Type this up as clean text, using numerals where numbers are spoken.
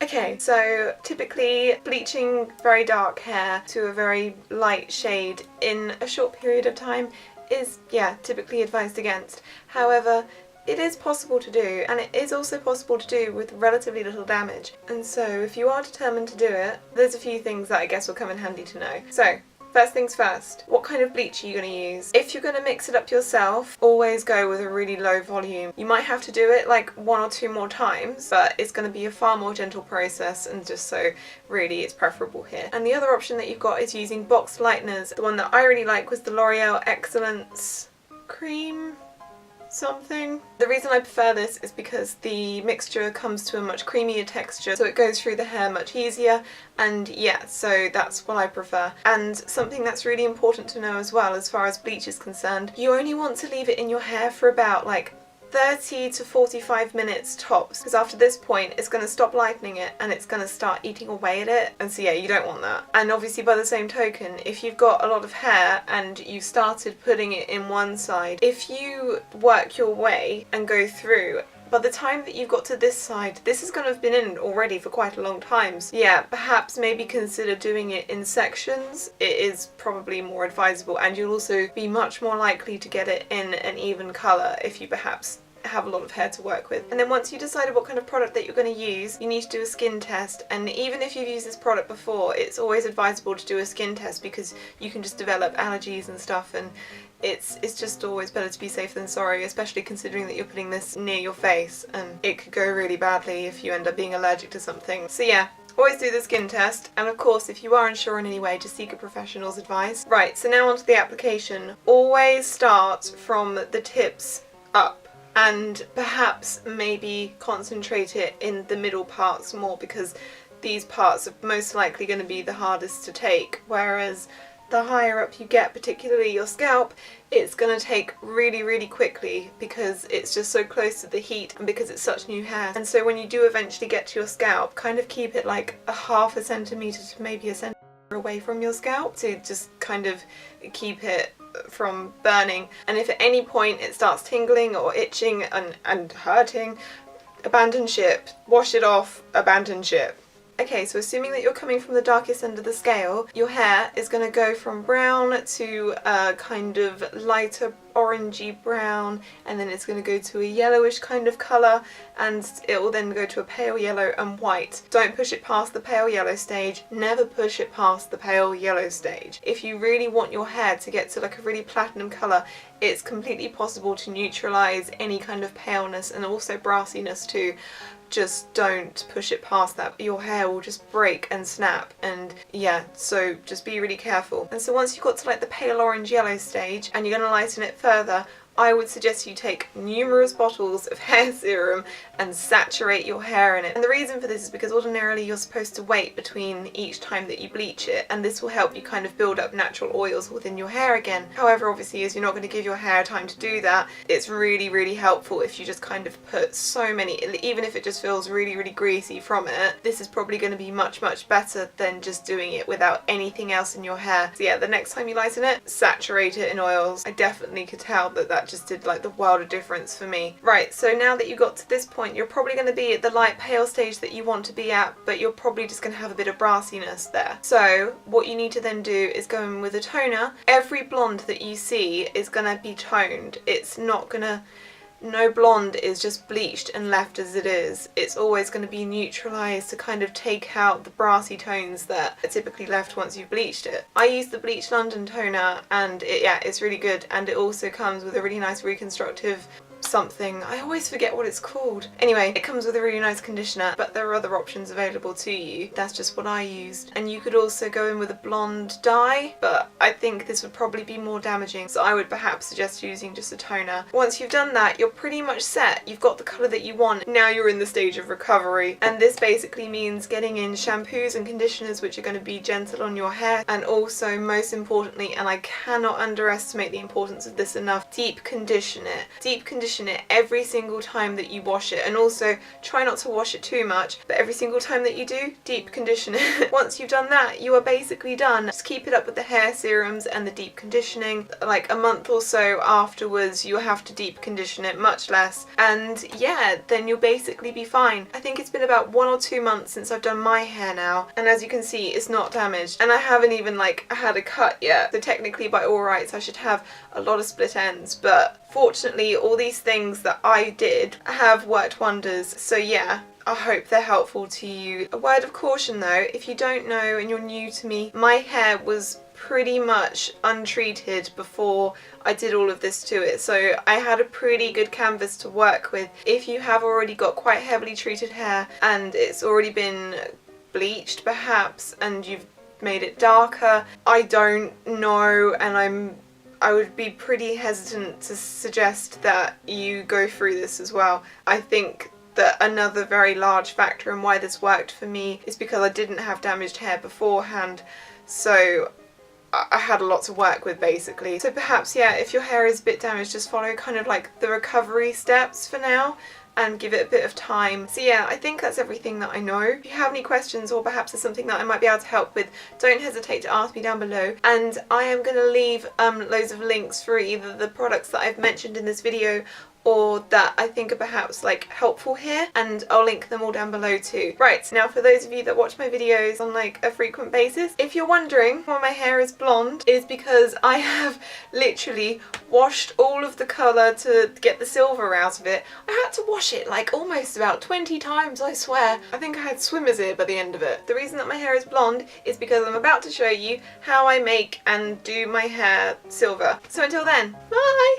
Okay, so typically bleaching very dark hair to a very light shade in a short period of time is, yeah, typically advised against. However, it is possible to do, and it is also possible to do with relatively little damage. And so if you are determined to do it, there's a few things that I guess will come in handy to know. So, first things first, what kind of bleach are you going to use? If you're going to mix it up yourself, always go with a really low volume. You might have to do it like 1 or 2 more times, but it's going to be a far more gentle process, and just so really it's preferable here. And the other option that you've got is using boxed lighteners. The one that I really like was the L'Oreal Excellence Cream something. The reason I prefer this is because the mixture comes to a much creamier texture, so it goes through the hair much easier, and yeah, so that's what I prefer. And something that's really important to know as well as far as bleach is concerned, you only want to leave it in your hair for about like 30 to 45 minutes tops, because after this point it's going to stop lightening it and it's going to start eating away at it, and so yeah, you don't want that. And obviously by the same token, if you've got a lot of hair and you started putting it in one side, if you work your way and go through, by the time that you've got to this side, this is going to have been in already for quite a long time. So yeah, perhaps maybe consider doing it in sections. It is probably more advisable, and you'll also be much more likely to get it in an even colour if you perhaps have a lot of hair to work with. And then once you decided what kind of product that you're going to use, you need to do a skin test. And even if you've used this product before, it's always advisable to do a skin test, because you can just develop allergies and stuff, and it's just always better to be safe than sorry, especially considering that you're putting this near your face and it could go really badly if you end up being allergic to something. So yeah, always do the skin test, and of course if you are unsure in any way, just seek a professional's advice. Right, so now onto the application. Always start from the tips up, and perhaps maybe concentrate it in the middle parts more, because these parts are most likely going to be the hardest to take, whereas the higher up you get, particularly your scalp, it's going to take really, really quickly because it's just so close to the heat and because it's such new hair. And so when you do eventually get to your scalp, kind of keep it like a half a centimetre to maybe a centimetre away from your scalp to just kind of keep it from burning. And if at any point it starts tingling or itching and hurting, abandon ship. Wash it off, abandon ship. Okay, so assuming that you're coming from the darkest end of the scale, your hair is going to go from brown to a kind of lighter orangey brown, and then it's going to go to a yellowish kind of colour, and it will then go to a pale yellow and white. Don't push it past the pale yellow stage, never push it past the pale yellow stage. If you really want your hair to get to like a really platinum colour, it's completely possible to neutralise any kind of paleness and also brassiness too. Just don't push it past that. Your hair will just break and snap, and yeah, so just be really careful. And so once you've got to like the pale orange yellow stage and you're going to lighten it further, I would suggest you take numerous bottles of hair serum and saturate your hair in it. And the reason for this is because ordinarily you're supposed to wait between each time that you bleach it, and this will help you kind of build up natural oils within your hair again. However, obviously, as you're not going to give your hair time to do that, it's really, really helpful if you just kind of put so many, even if it just feels really, really greasy from it. This is probably going to be much, much better than just doing it without anything else in your hair. So yeah, the next time you lighten it, saturate it in oils. I definitely could tell that that just did like the world of difference for me. Right, so now that you got to this point, you're probably going to be at the light pale stage that you want to be at, but you're probably just going to have a bit of brassiness there. So what you need to then do is go in with a toner. Every blonde that you see is going to be toned. It's not going to, no blonde is just bleached and left as it is. It's always going to be neutralised to kind of take out the brassy tones that are typically left once you've bleached it. I use the Bleach London toner, and yeah, it's really good, and it also comes with a really nice reconstructive something. I always forget what it's called. Anyway, it comes with a really nice conditioner, but there are other options available to you. That's just what I used. And you could also go in with a blonde dye, but I think this would probably be more damaging, so I would perhaps suggest using just a toner. Once you've done that, you're pretty much set. You've got the colour that you want. Now you're in the stage of recovery, and this basically means getting in shampoos and conditioners which are going to be gentle on your hair, and also, most importantly, and I cannot underestimate the importance of this enough, deep condition it. Deep condition condition it every single time that you wash it, and also try not to wash it too much, but every single time that you do, deep condition it. Once you've done that, you are basically done. Just keep it up with the hair serums and the deep conditioning. Like a month or so afterwards, you'll have to deep condition it, much less, and yeah, then you'll basically be fine. I think it's been about 1 or 2 months since I've done my hair now, and as you can see, it's not damaged, and I haven't even like had a cut yet, so technically by all rights I should have a lot of split ends, but fortunately all these things that I did have worked wonders. So yeah, I hope they're helpful to you. A word of caution though, if you don't know and you're new to me, my hair was pretty much untreated before I did all of this to it, so I had a pretty good canvas to work with. If you have already got quite heavily treated hair and it's already been bleached perhaps and you've made it darker, I don't know, and I would be pretty hesitant to suggest that you go through this as well. I think that another very large factor in why this worked for me is because I didn't have damaged hair beforehand, so I had a lot to work with basically. So perhaps, yeah, if your hair is a bit damaged, just follow kind of like the recovery steps for now and give it a bit of time. So yeah, I think that's everything that I know. If you have any questions or perhaps there's something that I might be able to help with, don't hesitate to ask me down below. And I am going to leave loads of links for either the products that I've mentioned in this video or that I think are perhaps like helpful here, and I'll link them all down below too. Right, now for those of you that watch my videos on like a frequent basis, if you're wondering why my hair is blonde, it is because I have literally washed all of the colour to get the silver out of it. I had to wash it like almost about 20 times, I swear. I think I had swimmer's ear by the end of it. The reason that my hair is blonde is because I'm about to show you how I make and do my hair silver. So until then, bye!